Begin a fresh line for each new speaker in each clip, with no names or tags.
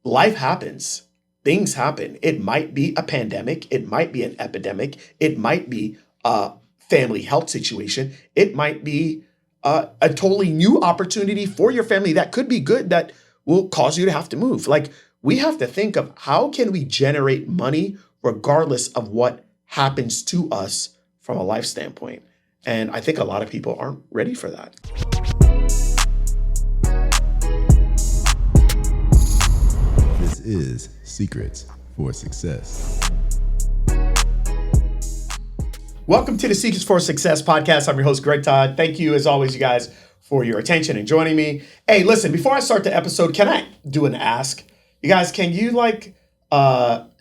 life happens. Things happen. It might be a pandemic. It might be an epidemic. It might be a family health situation. It might be a totally new opportunity for your family that could be good that will cause you to have to move. Like, we have to think of how can we generate money regardless of what happens to us from a life standpoint. And I think a lot of people aren't ready for that.
This is Secrets for Success.
Welcome to the Secrets for Success podcast. I'm your host, Greg Todd. Thank you, as always, you guys, for your attention and joining me. Hey, listen, before I start the episode, can I do an ask? You guys, can you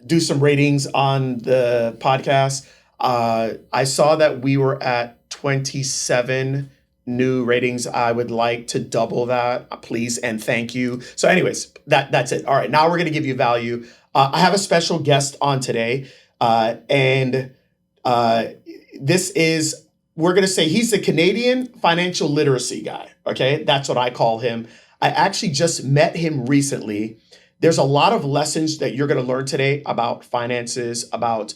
do some ratings on the podcast? I saw that we were at 27 new ratings. I would like to double that, please, and thank you. So anyways, that's it. All right, now we're going to give you value. I have a special guest on today, we're going to say he's the Canadian financial literacy guy, okay? That's what I call him. I actually just met him recently. There's a lot of lessons that you're going to learn today about finances, about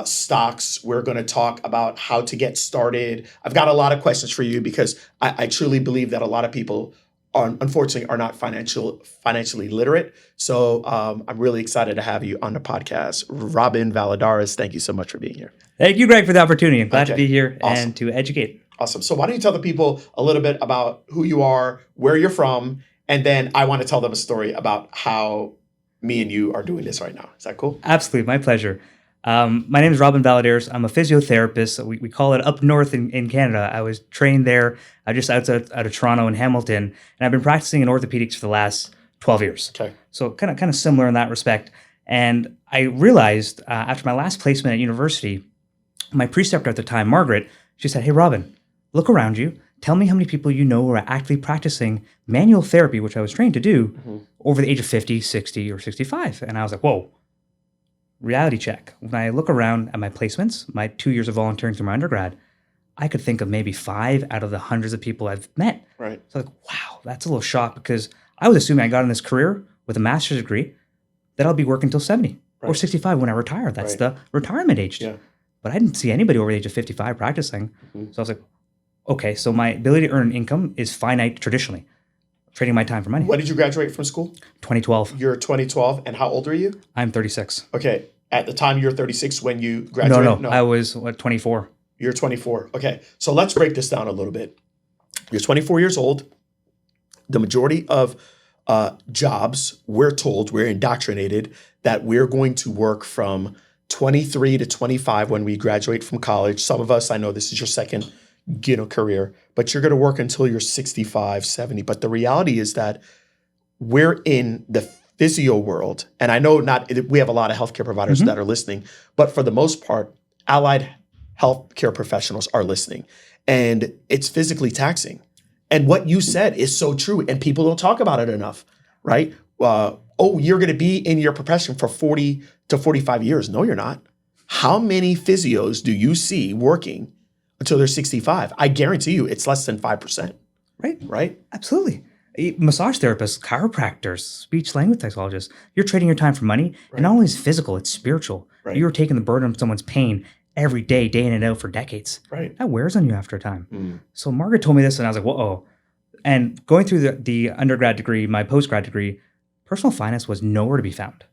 stocks. We're going to talk about how to get started. I've got a lot of questions for you because I truly believe that a lot of people unfortunately are not financially literate. So I'm really excited to have you on the podcast. Robin Valadares, thank you so much for being here.
Thank you, Greg, for the opportunity. I'm glad to be here
Awesome.
And to educate.
Awesome. So why don't you tell the people a little bit about who you are, where you're from, and then I want to tell them a story about how me and you are doing this right now. Is that cool?
Absolutely. My pleasure. My name is Robin Valadares. I'm a physiotherapist. We call it up north in Canada. I was trained there just outside of Toronto and Hamilton, and I've been practicing in orthopedics for the last 12 years.
Okay.
So kind of similar in that respect. And I realized after my last placement at university, my preceptor at the time, Margaret, she said, "Hey, Robin, look around you. Tell me how many people you know who are actively practicing manual therapy," which I was trained to do, over the age of 50, 60, or 65. And I was like, whoa. Reality check. When I look around at my placements, my 2 years of volunteering through my undergrad, I could think of maybe 5 out of the hundreds of people I've met.
Right.
So like, wow, that's a little shock because I was assuming I got in this career with a master's degree that I'll be working until 70 or 65 when I retire. That's the retirement age.
Yeah.
But I didn't see anybody over the age of 55 practicing. So I was like, okay, so my ability to earn income is finite traditionally. Trading my time for money.
When did you graduate from school?
2012.
You're 2012, and how old are you?
I'm 36.
Okay, at the time you're 36 when you graduated?
No. I was 24.
You're 24. Okay, so let's break this down a little bit. You're 24 years old. The majority of jobs, we're indoctrinated that we're going to work from 23 to 25 when we graduate from college. Some of us, I know this is your second career, but you're going to work until you're 65, 70. But the reality is that we're in the physio world. And I know we have a lot of healthcare providers that are listening, but for the most part, allied healthcare professionals are listening. And it's physically taxing. And what you said is so true. And people don't talk about it enough, right? You're going to be in your profession for 40 to 45 years. No, you're not. How many physios do you see working until they're 65? I guarantee you it's less than 5%. Right?
Absolutely. Massage therapists, chiropractors, speech language psychologists, you're trading your time for money. And not only is physical, it's spiritual.
Right.
You're taking the burden of someone's pain every day, day in and out for decades.
Right.
That wears on you after a time. So Margaret told me this and I was like, whoa. And going through the undergrad degree, my postgrad degree, personal finance was nowhere to be found.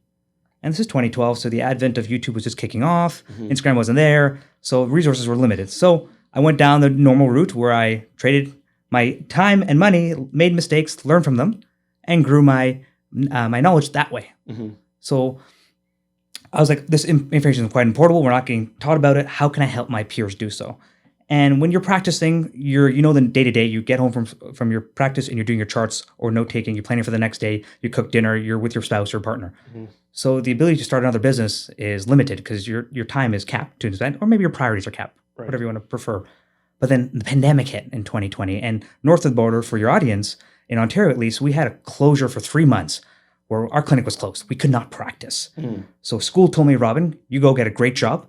And this is 2012, so the advent of YouTube was just kicking off. Instagram wasn't there, so resources were limited. So I went down the normal route where I traded my time and money, made mistakes, learned from them, and grew my knowledge that way. So I was like, this information is quite important. We're not getting taught about it. How can I help my peers do so? And when you're practicing, the day-to-day, you get home from your practice and you're doing your charts or note-taking, you're planning for the next day, you cook dinner, you're with your spouse or partner. So the ability to start another business is limited because your time is capped to an extent, or maybe your priorities are capped, whatever you want to prefer. But then the pandemic hit in 2020, and north of the border, for your audience, in Ontario at least, we had a closure for 3 months where our clinic was closed. We could not practice. So school told me, Robin, you go get a great job.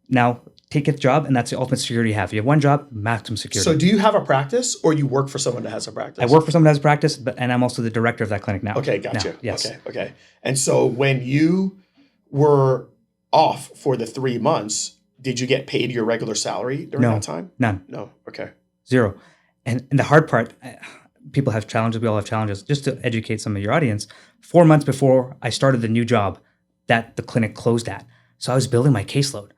Now, take a job, and that's the ultimate security you have. If you have one job, maximum security.
So do you have a practice, or you work for someone that has a practice?
I work for someone that has a practice, and I'm also the director of that clinic now.
Okay, gotcha.
Now, yes.
Okay. And so when you were off for the 3 months, did you get paid your regular salary during that time?
None.
No. Okay.
Zero. And the hard part, people have challenges. We all have challenges. Just to educate some of your audience, 4 months before I started the new job that the clinic closed at. So I was building my caseload.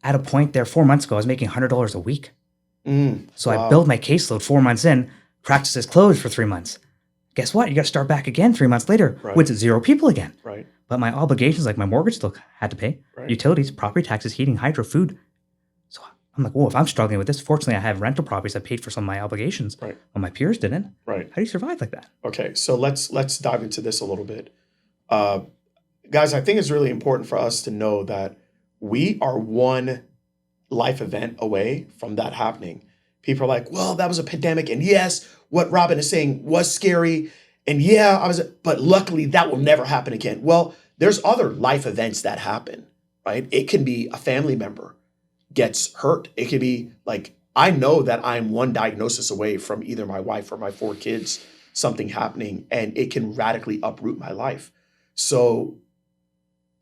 At a point there 4 months ago, I was making $100 a week. So I built my caseload 4 months in, practice is closed for 3 months. Guess what? You got to start back again 3 months later with 0 people again.
Right.
But my obligations, like my mortgage still had to pay, utilities, property taxes, heating, hydro, food. So I'm like, whoa, if I'm struggling with this, fortunately I have rental properties that paid for some of my obligations.
Right.
But my peers didn't.
Right.
How do you survive like that?
Okay. So let's dive into this a little bit. Guys, I think it's really important for us to know that we are one life event away from that happening. People are like, well, that was a pandemic. And yes, what Robin is saying was scary. And yeah, but luckily that will never happen again. Well, there's other life events that happen, right? It can be a family member gets hurt. It could be like, I know that I'm one diagnosis away from either my wife or my 4 kids, something happening, and it can radically uproot my life. So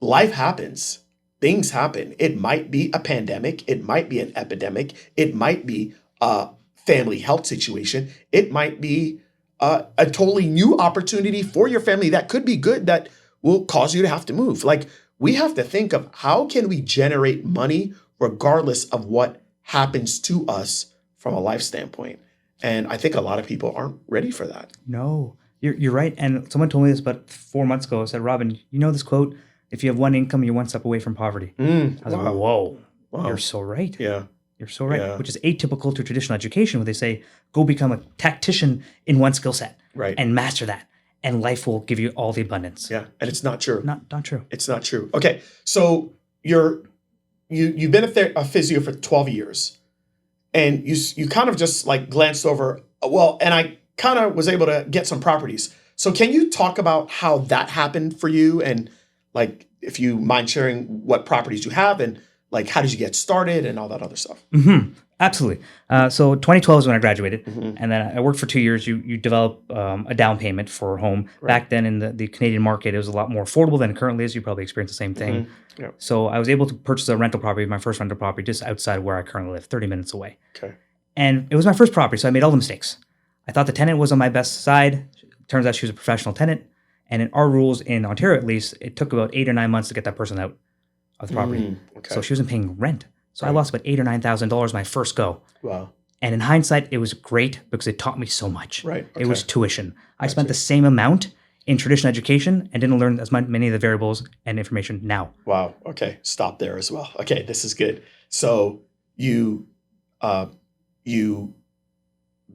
life happens. Things happen. It might be a pandemic. It might be an epidemic. It might be a family health situation. It might be a totally new opportunity for your family that could be good that will cause you to have to move. Like, we have to think of how can we generate money regardless of what happens to us from a life standpoint. And I think a lot of people aren't ready for that.
No, you're right. And someone told me this about 4 months ago. I said, Robin, you know this quote, if you have one income, you're one step away from poverty. I was like, whoa, you're so right.
Yeah.
You're so right.
Yeah.
Which is atypical to traditional education, where they say, go become a tactician in one skill set and master that. And life will give you all the abundance.
Yeah. And it's not true.
Not true.
It's not true. Okay. So you've been a physio for 12 years, and you kind of just like glanced over, well, and I kind of was able to get some properties. So can you talk about how that happened for you, and like, if you mind sharing what properties you have, and like, how did you get started and all that other stuff?
Absolutely. So 2012 is when I graduated, and then I worked for 2 years. You develop a down payment for a home. Back then in the Canadian market, it was a lot more affordable than it currently is. You probably experienced the same thing.
Yeah.
So I was able to purchase a rental property, my first rental property, just outside where I currently live, 30 minutes away.
Okay.
And it was my first property, so I made all the mistakes. I thought the tenant was on my best side. Turns out she was a professional tenant. And in our rules in Ontario, at least, it took about 8 or 9 months to get that person out of the property.
Okay.
So she wasn't paying rent. So I lost about $8,000 or $9,000 my first go.
Wow.
And in hindsight, it was great because it taught me so much.
Right.
It was tuition. I spent the same amount in traditional education and didn't learn as many of the variables and information now.
Wow. Okay. Stop there as well. Okay. This is good. So you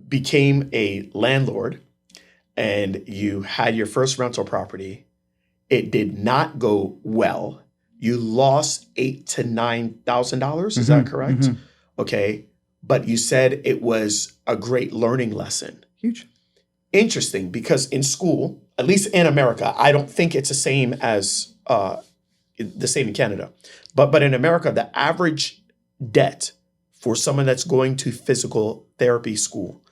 became a landlord, and you had your first rental property. It did not go well. You lost $8,000 to $9,000. Is that correct? Okay. But you said it was a great learning lesson.
Huge.
Interesting, because in school, at least in America, I don't think it's the same as the same in Canada. But in America, the average debt for someone that's going to physical therapy school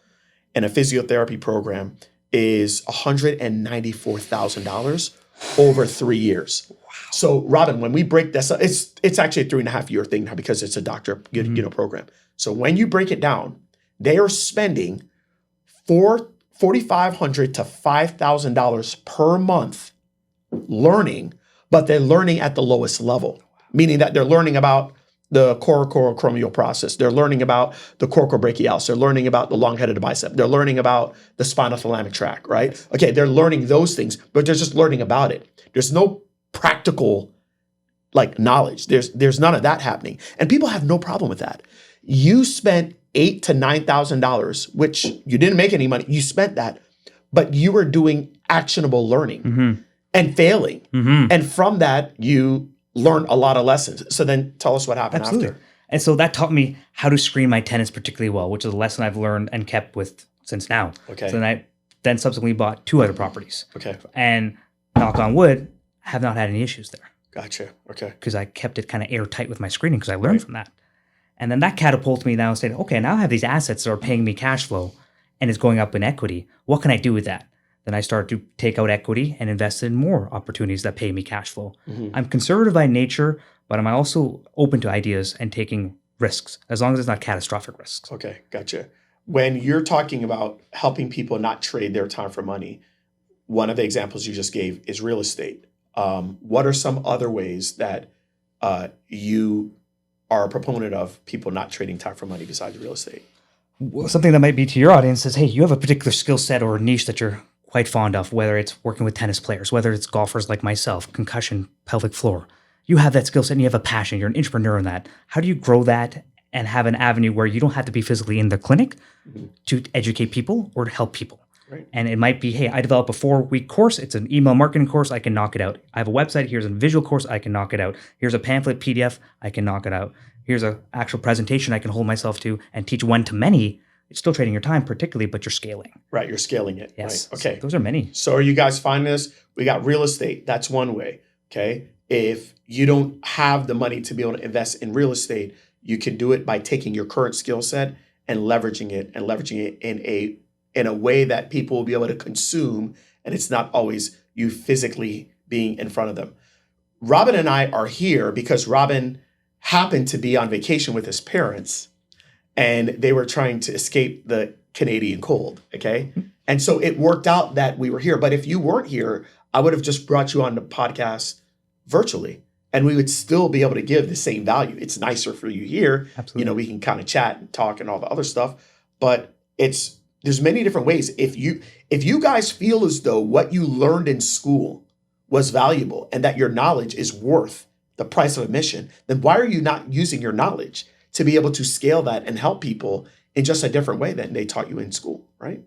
and a physiotherapy program is $194,000 over 3 years. Wow. So Robin, when we break this up, it's actually a 3.5 year thing now because it's a doctor program. So when you break it down, they are spending $4,500 to $5,000 per month learning, but they're learning at the lowest level, meaning that they're learning about the coracoacromial process. They're learning about the coracobrachialis. They're learning about the long-headed bicep. They're learning about the spinothalamic tract, right? Okay, they're learning those things, but they're just learning about it. There's no practical like knowledge. There's none of that happening. And people have no problem with that. You spent $8,000 to $9,000, which you didn't make any money. You spent that, but you were doing actionable learning and failing. And from that, you learn a lot of lessons. So then tell us what happened after.
And so that taught me how to screen my tenants particularly well, which is a lesson I've learned and kept with since now.
Okay.
So then I subsequently bought 2 other properties.
Okay.
And knock on wood, have not had any issues there.
Gotcha. Okay.
Because I kept it kind of airtight with my screening because I learned from that. And then that catapults me now saying, okay, now I have these assets that are paying me cash flow and it's going up in equity. What can I do with that? Then I start to take out equity and invest in more opportunities that pay me cash flow. I'm conservative by nature, but I'm also open to ideas and taking risks as long as it's not catastrophic risks.
Okay, gotcha. When you're talking about helping people not trade their time for money, one of the examples you just gave is real estate. What are some other ways that you are a proponent of people not trading time for money besides real estate?
Well, something that might be to your audience is, hey, you have a particular skill set or niche that you're quite fond of, whether it's working with tennis players, whether it's golfers like myself, concussion, pelvic floor. You have that skill set and you have a passion. You're an entrepreneur in that. How do you grow that and have an avenue where you don't have to be physically in the clinic to educate people or to help people?
Right.
And it might be, hey, I develop a 4-week course. It's an email marketing course. I can knock it out. I have a website. Here's a visual course. I can knock it out. Here's a pamphlet PDF. I can knock it out. Here's an actual presentation I can hold myself to and teach one to many. It's still trading your time particularly, but you're scaling.
Right, you're scaling it.
Yes.
Right. Okay.
So those are many.
So are you guys finding this? We got real estate. That's one way. Okay. If you don't have the money to be able to invest in real estate, you can do it by taking your current skill set and leveraging it in a way that people will be able to consume, and it's not always you physically being in front of them. Robin and I are here because Robin happened to be on vacation with his parents, and they were trying to escape the Canadian cold, okay? And so it worked out that we were here. But if you weren't here, I would have just brought you on the podcast virtually, and we would still be able to give the same value. It's nicer for you here.
Absolutely.
You know, we can kind of chat and talk and all the other stuff, but there's many different ways. If you guys feel as though what you learned in school was valuable and that your knowledge is worth the price of admission, then why are you not using your knowledge to be able to scale that and help people in just a different way than they taught you in school, right?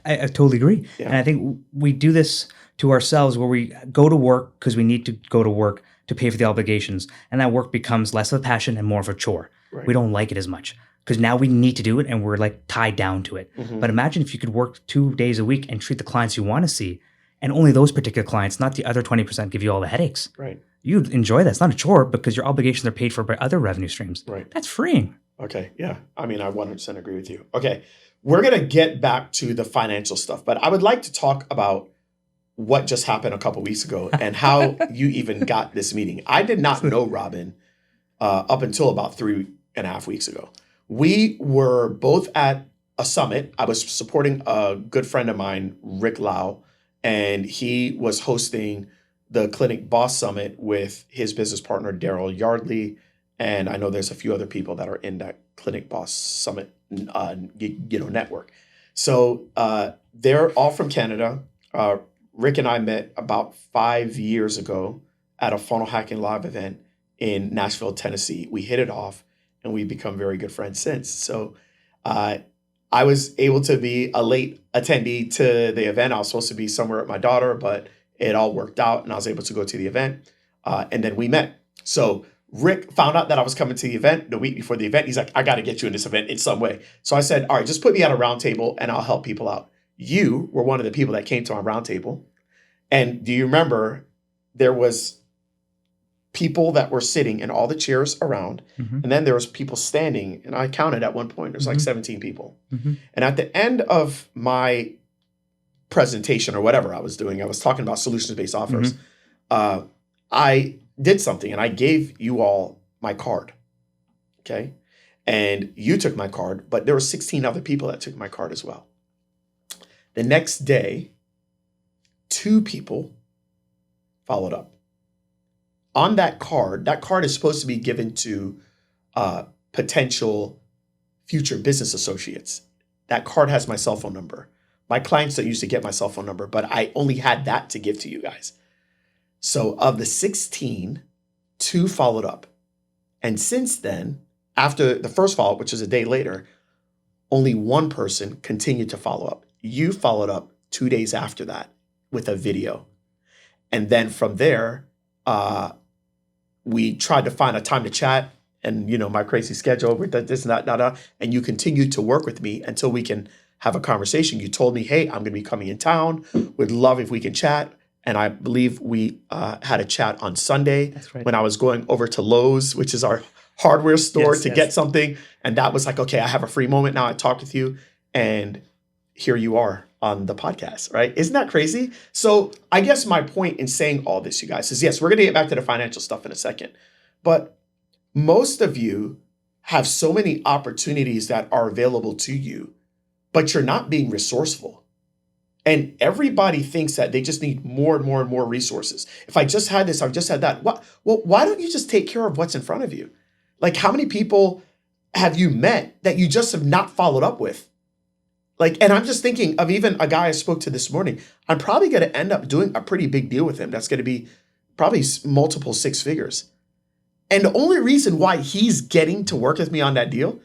I totally agree.
Yeah.
And I think we do this to ourselves where we go to work because we need to go to work to pay for the obligations. And that work becomes less of a passion and more of a chore.
Right.
We don't like it as much because now we need to do it and we're like tied down to it.
Mm-hmm.
But imagine if you could work 2 days a week and treat the clients you want to see, and only those particular clients, not the other 20% give you all the headaches.
Right.
You'd enjoy that. It's not a chore because your obligations are paid for by other revenue streams.
Right.
That's freeing.
Okay. Yeah. I mean, I 100% agree with you. Okay. We're going to get back to the financial stuff, but I would like to talk about what just happened a couple weeks ago and how you even got this meeting. I did not know Robin up until about 3.5 weeks ago. We were both at a summit. I was supporting a good friend of mine, Rick Lau, and he was hosting the Clinic Boss Summit with his business partner, Daryl Yardley. And I know there's a few other people that are in that Clinic Boss Summit network. So they're all from Canada. Rick and I met about 5 years ago at a funnel hacking live event in Nashville, Tennessee. We hit it off and we've become very good friends since. So I was able to be a late attendee to the event. I was supposed to be somewhere with my daughter, but it all worked out and I was able to go to the event. And then we met. So Rick found out that I was coming to the event the week before the event. He's like, I got to get you in this event in some way. So I said, all right, just put me at a round table and I'll help people out. You were one of the people that came to our round table. And do you remember there was people that were sitting in all the chairs around, and then there was people standing, and I counted at one point, there's like 17 people. And at the end of my presentation or whatever I was doing, I was talking about solutions-based offers. I did something and I gave you all my card, okay? And you took my card, but there were 16 other people that took my card as well. The next day, 2 people followed up. On that card is supposed to be given to potential future business associates. That card has my cell phone number. My clients don't usually get my cell phone number, but I only had that to give to you guys. So of the 16, 2 followed up. And since then, after the first follow-up, which was a day later, only 1 person continued to follow up. You followed up 2 days after that with a video. And then from there, we tried to find a time to chat and, my crazy schedule with this and that, and you continued to work with me until we can have a conversation. You told me, hey, I'm going to be coming in town. Would love if we can chat. And I believe we had a chat on Sunday.
That's right.
When I was going over to Lowe's, which is our hardware store
Yes,
to
yes.
get something. And that was like, okay, I have a free moment now. I talk with you. And here you are on the podcast, right? Isn't that crazy? So I guess my point in saying all this, you guys, is yes, we're going to get back to the financial stuff in a second. But most of you have so many opportunities that are available to you, but you're not being resourceful. And everybody thinks that they just need more and more and more resources. If I just had this, I've just had that. What? Well, why don't you just take care of what's in front of you? Like, how many people have you met that you just have not followed up with? Like, and I'm just thinking of even a guy I spoke to this morning. I'm probably going to end up doing a pretty big deal with him. That's going to be probably multiple six figures. And the only reason why he's getting to work with me on that deal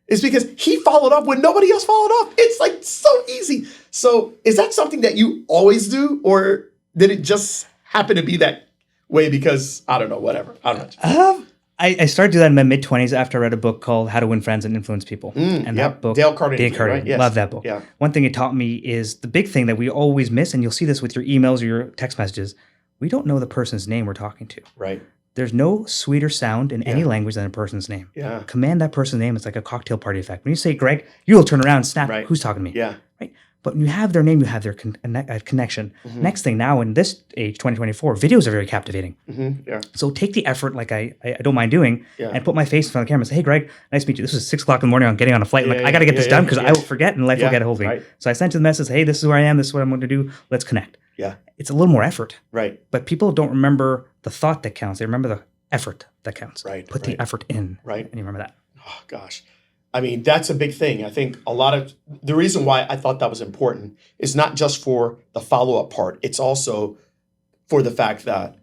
is because he followed up when nobody else followed up. It's like so easy. So is that something that you always do, or did it just happen to be that way because, I don't know, whatever. I don't know.
I started doing that in my mid-20s after I read a book called How to Win Friends and Influence People. And
Yep.
that book,
Dale Carnegie, right? Yes.
Love that book.
Yeah.
One thing it taught me is the big thing that we always miss, and you'll see this with your emails or your text messages, we don't know the person's name we're talking to.
Right.
There's no sweeter sound in any language than a person's name.
Yeah.
Command that person's name. It's like a cocktail party effect. When you say Greg, you'll turn around and snap,
Right.
who's talking to me?
Yeah.
Right? But when you have their name, you have their connection. Next thing now, in this age, 2024, videos are very captivating.
Yeah.
So take the effort, like I don't mind doing,
Yeah.
and put my face in front of the camera and say, hey, Greg, nice to meet you. This is 6 o'clock in the morning. I'm getting on a flight.
Yeah,
Like, I got to get this done because
yeah.
I will forget and life will
Yeah,
get a hold of me.
right.
So I sent you the message, hey, this is who I am. This is what I'm going to do. Let's connect.
Yeah.
It's a little more effort.
Right.
But people don't remember the thought that counts. They remember the effort that counts.
Right,
Put
right.
the effort in.
Right.
And you remember that.
Oh, gosh. I mean, that's a big thing. I think a lot of the reason why I thought that was important is not just for the follow-up part. It's also for the fact that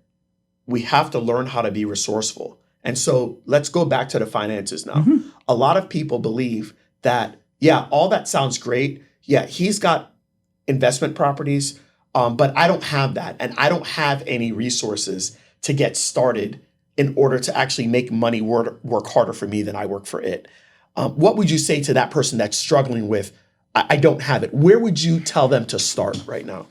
we have to learn how to be resourceful. And so let's go back to the finances now. A lot of people believe that, yeah, all that sounds great. Yeah, he's got investment properties, but I don't have that. And I don't have any resources to get started in order to actually make money work harder for me than I work for it. What would you say to that person that's struggling with, I don't have it? Where would you tell them to start right now?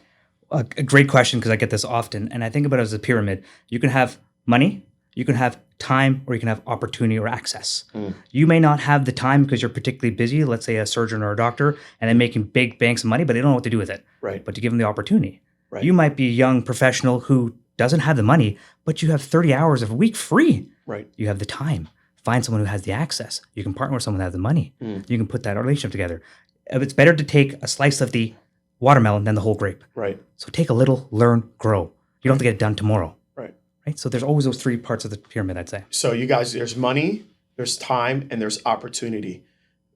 A great question, because I get this often. And I think about it as a pyramid. You can have money, you can have time, or you can have opportunity or access. You may not have the time because you're particularly busy, let's say a surgeon or a doctor, and they're making big banks of money, but they don't know what to do with it.
Right.
But to give them the opportunity.
Right.
You might be a young professional who doesn't have the money, but you have 30 hours a week free.
Right.
You have the time. Find someone who has the access. You can partner with someone who has the money. You can put that relationship together. It's better to take a slice of the watermelon than the whole grape.
Right.
So take a little, learn, grow. You don't have to get it done tomorrow.
Right.
Right. So there's always those 3 parts of the pyramid, I'd say.
So you guys, there's money, there's time, and there's opportunity.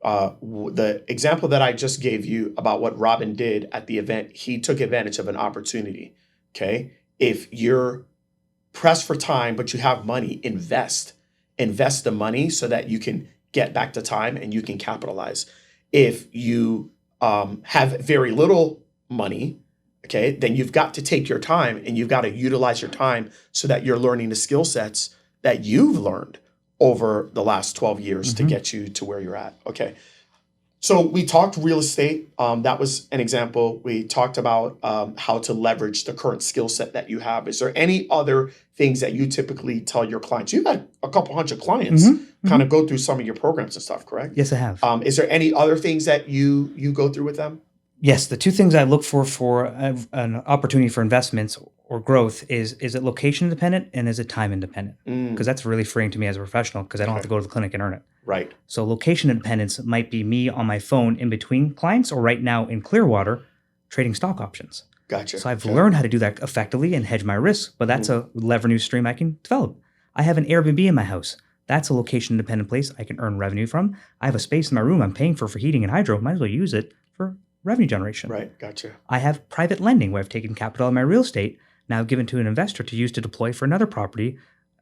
The example that I just gave you about what Robin did at the event, he took advantage of an opportunity. Okay. If you're pressed for time, but you have money, invest the money so that you can get back to time and you can capitalize. If you have very little money, okay, then you've got to take your time and you've got to utilize your time so that you're learning the skill sets that you've learned over the last 12 years to get you to where you're at. Okay. So we talked real estate. That was an example. We talked about how to leverage the current skill set that you have. Is there any other things that you typically tell your clients? You've had a couple hundred clients kind of go through some of your programs and stuff, correct?
Yes, I have.
Is there any other things that you go through with them?
Yes, the 2 things I look for an opportunity for investments or growth is it location independent and is it time independent? Because that's really freeing to me as a professional because I don't have to go to the clinic and earn it.
Right.
So location independence might be me on my phone in between clients or right now in Clearwater trading stock options.
Gotcha.
So I've learned how to do that effectively and hedge my risk, but that's a revenue stream I can develop. I have an Airbnb in my house. That's a location independent place I can earn revenue from. I have a space in my room I'm paying for heating and hydro. Might as well use it for revenue generation.
Right. Gotcha.
I have private lending where I've taken capital in my real estate, now given to an investor to use to deploy for another property.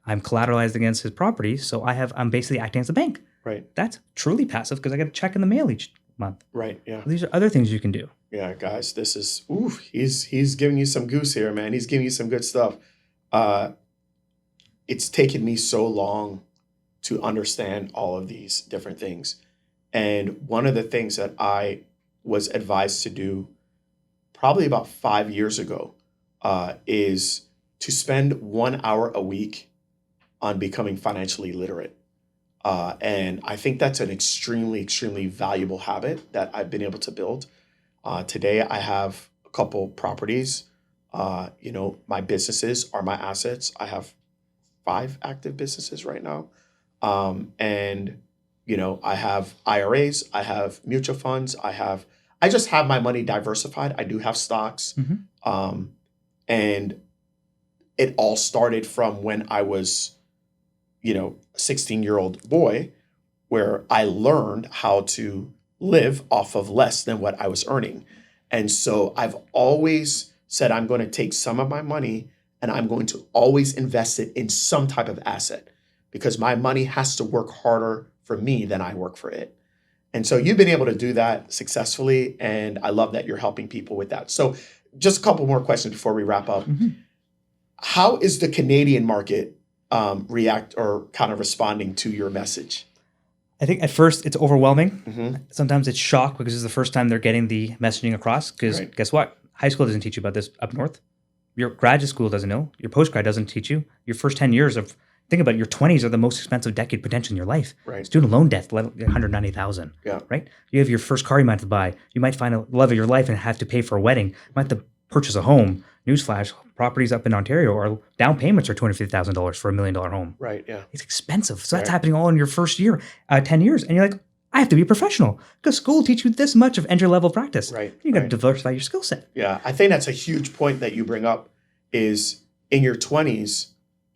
I'm collateralized against his property, so I'm basically acting as a bank.
Right.
That's truly passive because I get a check in the mail each month.
Right. Yeah.
These are other things you can do.
Yeah, guys, this is he's giving you some goose here, man. He's giving you some good stuff. It's taken me so long to understand all of these different things. And one of the things that I was advised to do probably about 5 years ago is to spend 1 hour a week on becoming financially literate. And I think that's an extremely, extremely valuable habit that I've been able to build. Today, I have a couple properties. My businesses are my assets. I have 5 active businesses right now. And I have IRAs, I have mutual funds, I just have my money diversified. I do have stocks. And it all started from when I was, a 16-year-old boy, where I learned how to live off of less than what I was earning. And so I've always said, I'm going to take some of my money and I'm going to always invest it in some type of asset, because my money has to work harder for me than I work for it. And so you've been able to do that successfully, and I love that you're helping people with that. So just a couple more questions before we wrap up. How is the Canadian market react or kind of responding to your message?
I think at first it's overwhelming. Sometimes it's shock because it's the first time they're getting the messaging across. Because guess what? High school doesn't teach you about this up north. Your graduate school doesn't know. Your postgrad doesn't teach you. Your first 10 years of, think about it, your 20s are the most expensive decade potentially in your life. Student loan debt, $190,000. Right? You have your first car you might have to buy. You might find a love of your life and have to pay for a wedding. You might have to purchase a home. Newsflash, properties up in Ontario are down payments are $250,000 for $1 million home. It's expensive. So that's happening all in your first year, 10 years. And you're like, I have to be a professional because school will teach you this much of entry-level practice. You got to diversify your skill set.
Yeah, I think that's a huge point that you bring up is in your 20s.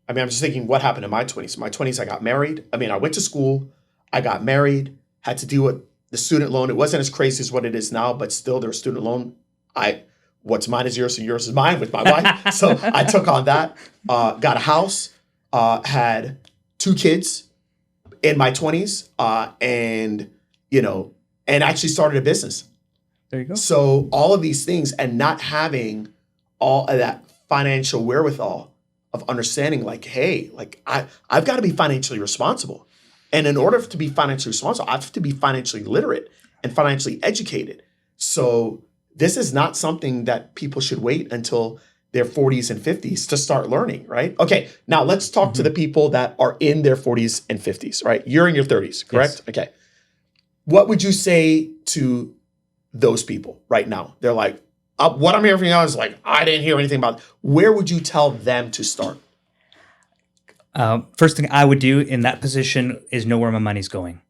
I mean, I'm just thinking what happened in my 20s. In my 20s, I got married. I mean, I went to school, I got married, had to deal with the student loan. It wasn't as crazy as what it is now, but still there's student loan. What's mine is yours and yours is mine with my wife. So I took on that, got a house, had 2 kids in my 20s, and actually started a business.
There you go.
So all of these things and not having all of that financial wherewithal of understanding like, hey, like I've got to be financially responsible. And in order to be financially responsible, I have to be financially literate and financially educated. So this is not something that people should wait until their 40s and 50s to start learning, right? Okay, now let's talk to the people that are in their 40s and 50s, right? You're in your 30s, correct? Yes. Okay. What would you say to those people right now? They're like, what I'm hearing from you is like, I didn't hear anything about it. Where would you tell them to start?
First thing I would do in that position is know where my money's going.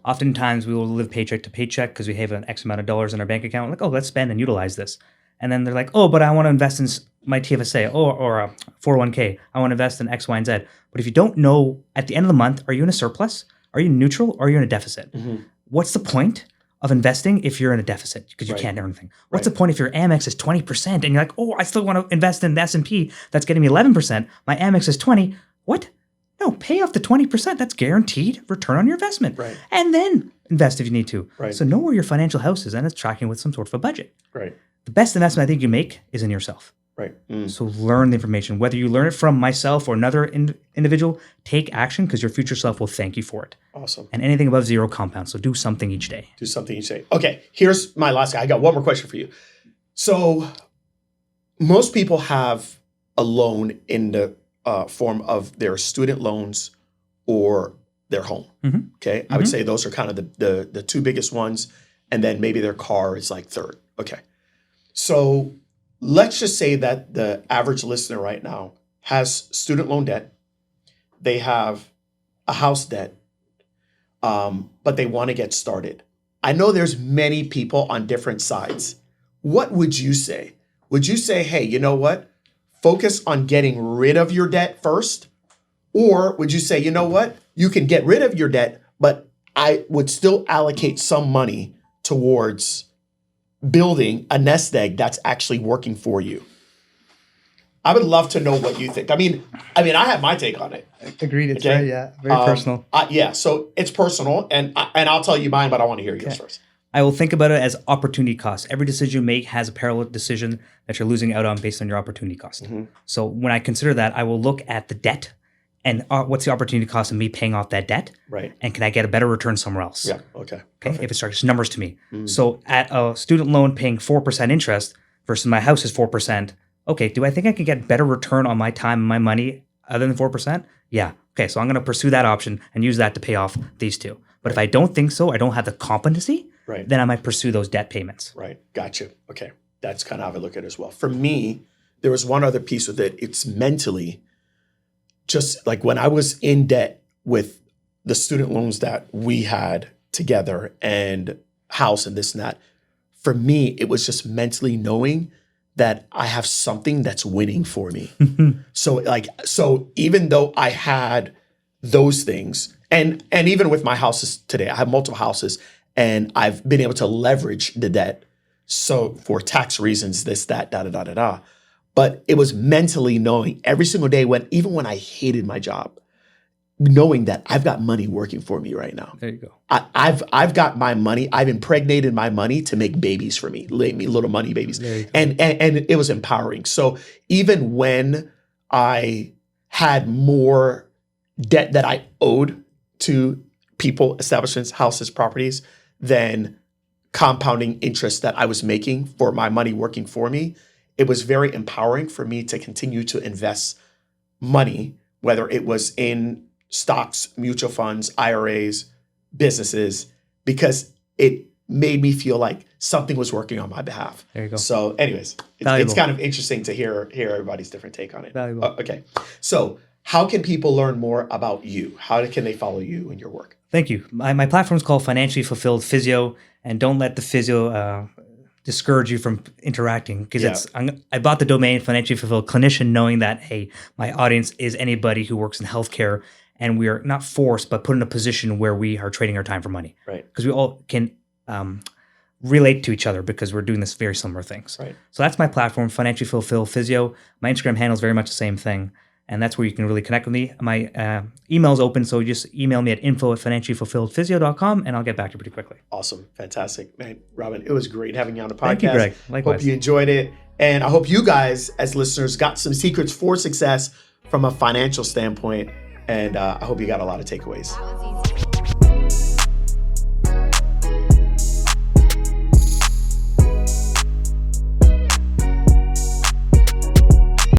Oftentimes we will live paycheck to paycheck because we have an X amount of dollars in our bank account. Like, oh, let's spend and utilize this. And then they're like, oh, but I want to invest in my TFSA or a 401k. I want to invest in X, Y, and Z. But if you don't know at the end of the month, are you in a surplus? Are you neutral? Or are you in a deficit? What's the point of investing if you're in a deficit because you can't earn anything? What's the point if your Amex is 20% and you're like, oh, I still want to invest in the S&P that's getting me 11%. My Amex is 20. What? No, pay off the 20%. That's guaranteed return on your investment. And then invest if you need to. So know where your financial house is and it's tracking with some sort of a budget. The best investment I think you make is in yourself. So learn the information. Whether you learn it from myself or another individual, take action because your future self will thank you for it.
Awesome.
And anything above zero compounds. So do something each day.
Do something each day. Okay, here's my last guy. I got one more question for you. So most people have a loan in the form of their student loans or their home. Okay, I would say those are kind of the 2 biggest ones, and then maybe their car is like third. Okay, so let's just say that the average listener right now has student loan debt, they have a house debt, but they want to get started. I know there's many people on different sides. What would you say? Would you say, hey, you know what? Focus on getting rid of your debt first? Or would you say, you know what? You can get rid of your debt, but I would still allocate some money towards building a nest egg that's actually working for you? I would love to know what you think. I mean, I have my take on it.
Agreed. It's very personal.
So it's personal, and I'll tell you mine, but I want to hear yours first.
I will think about it as opportunity cost. Every decision you make has a parallel decision that you're losing out on based on your opportunity cost. So when I consider that, I will look at the debt and what's the opportunity cost of me paying off that debt? And can I get a better return somewhere else?
Okay.
If it starts numbers to me. So at a student loan paying 4% interest versus my house is 4%. Okay, do I think I can get better return on my time and my money other than 4%? Yeah. okay, so I'm going to pursue that option and use that to pay off these two. But if I don't think so, I don't have the competency,
Right.
then I might pursue those debt payments.
Right. Gotcha. Okay. That's kind of how I look at it as well. For me, there was one other piece with it. It's mentally, just like when I was in debt with the student loans that we had together and house and this and that, for me, it was just mentally knowing that I have something that's winning for me. So even though I had those things, and even with my houses today, I have multiple houses and I've been able to leverage the debt. So for tax reasons, this, that, da, da, da, da, da. But it was mentally knowing every single day even when I hated my job, knowing that I've got money working for me right now.
There you go.
I've got my money. I've impregnated my money to make babies for me, little money babies.
There you go.
And it was empowering. So even when I had more debt that I owed to people, establishments, houses, properties, than compounding interest that I was making for my money working for me, it was very empowering for me to continue to invest money, whether it was in stocks, mutual funds, IRAs, businesses, because it made me feel like something was working on my behalf.
There you go.
So anyways, it's kind of interesting to hear everybody's different take on it.
Valuable.
Okay. So how can people learn more about you? How can they follow you and your work?
Thank you. My platform is called Financially Fulfilled Physio, and don't let the physio discourage you from interacting, because I bought the domain Financially Fulfilled Clinician, knowing that, hey, my audience is anybody who works in healthcare, and we are not forced, but put in a position where we are trading our time for money.
Right.
Because we all can relate to each other because we're doing this very similar things.
Right.
So that's my platform, Financially Fulfilled Physio. My Instagram handle is very much the same thing. And that's where you can really connect with me. My email is open, so just email me at info@financiallyfulfilledphysio.com, and I'll get back to you pretty quickly.
Awesome. Fantastic. Man, Robin, it was great having you on the podcast.
Thank you, Greg. Likewise.
Hope you enjoyed it. And I hope you guys, as listeners, got some secrets for success from a financial standpoint. And I hope you got a lot of takeaways.